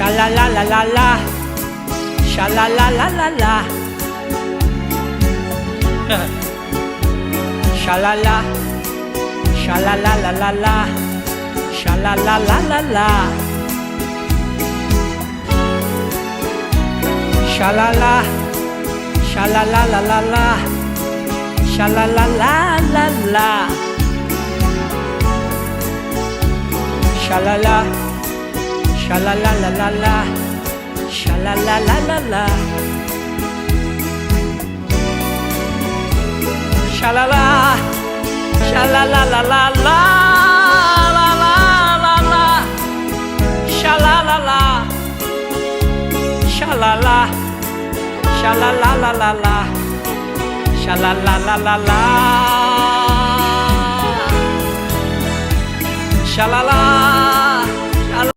Sha la la la la la, sha la la la la la, sha la la, sha la la la la la, sha la la la la la, sha la la, sha la la la la la, sha la la la la la, sha la la. Sha la la la la la, sha la la la la la, sha la la, sha la la la la la, la la la la, sha la la la, sha la la, sha la la la la la, sha la la la la la, sha la la.